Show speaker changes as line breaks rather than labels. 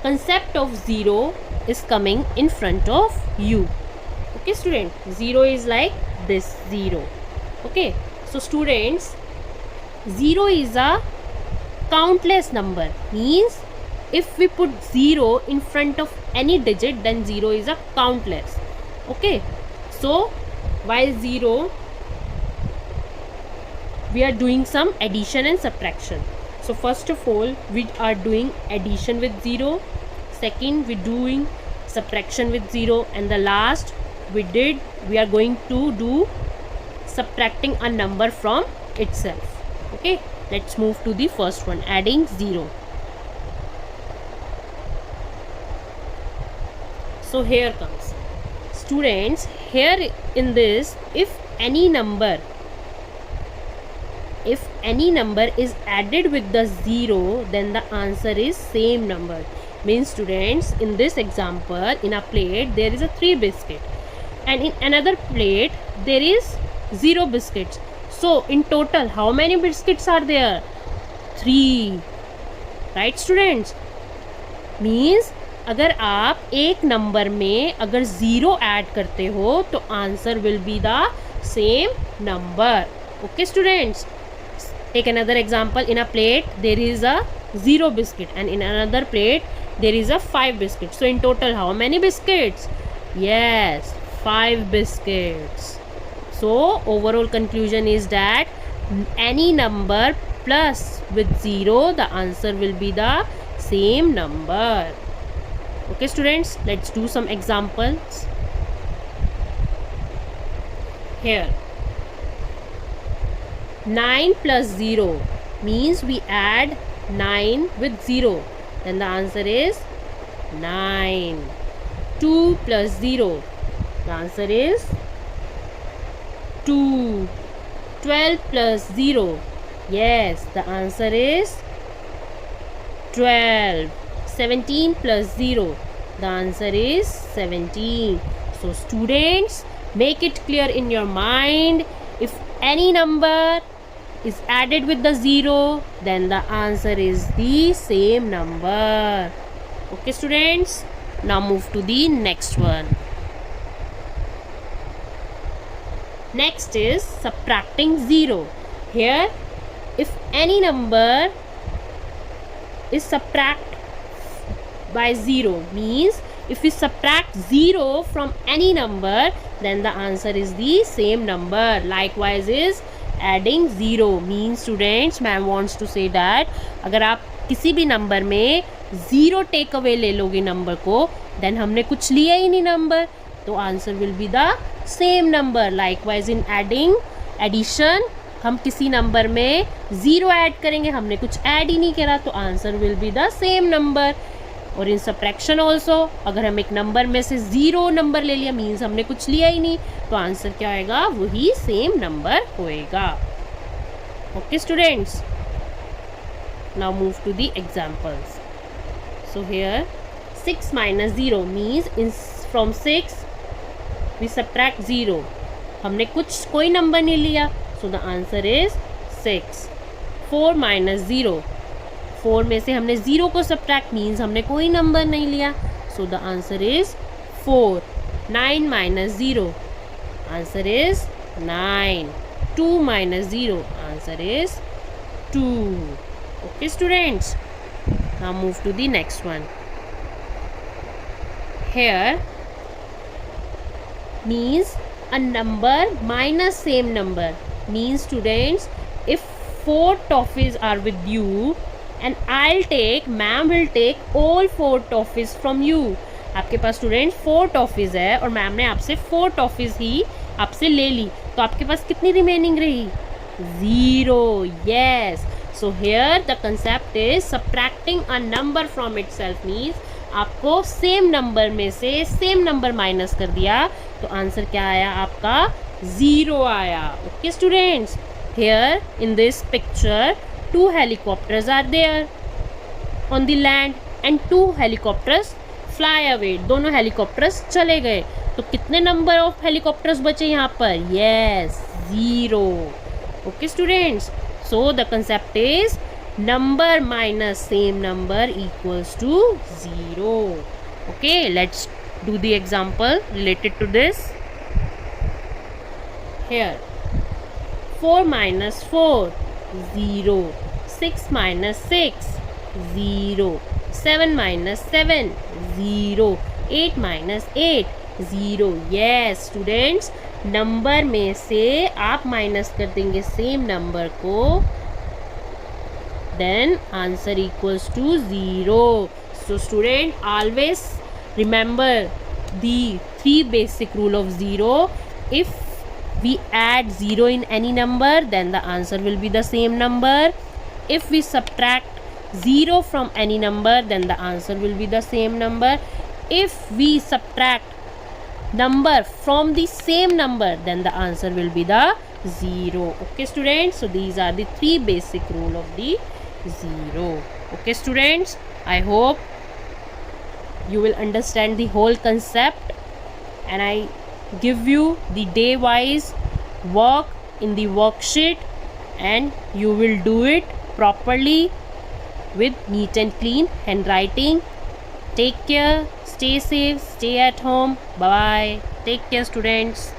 concept of 0 is coming in front of you. Okay student, 0 is like this 0. Okay, so students, 0 is a countless number, means if we put 0 in front of any digit, then 0 is a countless. Okay, so while 0, we are doing some addition and subtraction. So first of all, we are doing addition with 0, second we doing subtraction with 0, and the last we are going to do subtracting a number from itself. Okay, let's move to the first one, adding 0. So here comes, students, here in this, if any number is added with the 0, then the answer is same number. Means students, in this example, in a plate there is a 3 biscuit, and in another plate there is 0 biscuits. So in total how many biscuits are there? 3. Right students? Means अगर आप एक number में अगर 0 add करते हो तो answer will be the same number. Okay students, take another example. In a plate there is a 0 biscuit, and in another plate there is a 5 biscuits. So in total how many biscuits? Yes, 5 biscuits. So overall conclusion is that any number plus with 0, the answer will be the same number. Okay students, let's do some examples. Here 9 plus 0 means we add 9 with 0, then the answer is 9. 2 plus 0, the answer is 2. 12 plus 0, yes, the answer is 12. 17 plus 0, the answer is 17. So students, make it clear in your mind, if any number is added with the 0, then the answer is the same number. Okay students, now move to the next one. Next is subtracting 0. Here, if any number is subtract by 0, means if we subtract 0 from any number, then the answer is the same number. Likewise is adding 0. means students, ma'am wants to say that अगर आप किसी भी number में 0 take away ले लोगे number को, then हमने कुछ लिया ही नहीं नंबर, तो answer will be the same number. Likewise in addition, हम किसी नंबर में 0 ऐड करेंगे, हमने कुछ ऐड ही नहीं करा, तो answer will be the same number. और इन सब्ट्रैक्शन ऑल्सो, अगर हम एक नंबर में से 0 नंबर ले लिया, मीन्स हमने कुछ लिया ही नहीं, तो आंसर क्या होएगा? वही सेम नंबर होएगा. Okay students, now move to the examples. So here 6 minus 0 means in from 6 we subtract 0. हमने कोई नंबर नहीं लिया, so the answer is 6. 4 minus 0, 4 में से हमने 0 को subtract means हमने कोई नंबर नहीं लिया, so the answer is 4. 9 minus 0, answer is 9. 2 minus 0, answer is 2. Okay students, now move to the next one. Here means a number minus same number, means students, if 4 toffees are with you and ma'am will take all 4 toffees from you. आपके पास student 4 toffees है और ma'am ने आपसे 4 toffees ही आपसे ले ली, तो आपके पास कितनी रिमेनिंग रही? 0. Yes. So here the concept is subtracting a number from itself, means आपको सेम नंबर में से सेम नंबर माइनस कर दिया, तो आंसर क्या आया आपका? 0 आया. Okay students, here in this picture 2 helicopters are there on the land and 2 helicopters fly away. दोनों हेलीकॉप्टर्स चले गए, तो कितने नंबर ऑफ हेलीकॉप्टर्स बचे यहाँ पर? Yes, 0. Okay students, so the concept is number minus same number equals to 0. Okay, let's do the example related to this. Here 4 minus 4, 0. 6 minus 6, 0. 7 minus 7, 0. 8 minus 8, 0. Yes students, number में से आप minus कर देंगे same number को, then answer equals to 0. So student, always remember the 3 basic rule of 0. If we add 0 in any number, then the answer will be the same number. If we subtract 0 from any number, then the answer will be the same number. If we subtract number from the same number, then the answer will be the 0. Okay students, so these are the 3 basic rule of the 0. Okay students, I hope you will understand the whole concept, and I give you the day wise work in the worksheet, and you will do it properly with neat and clean handwriting. Take care, stay safe, stay at home. Bye bye. Take care students.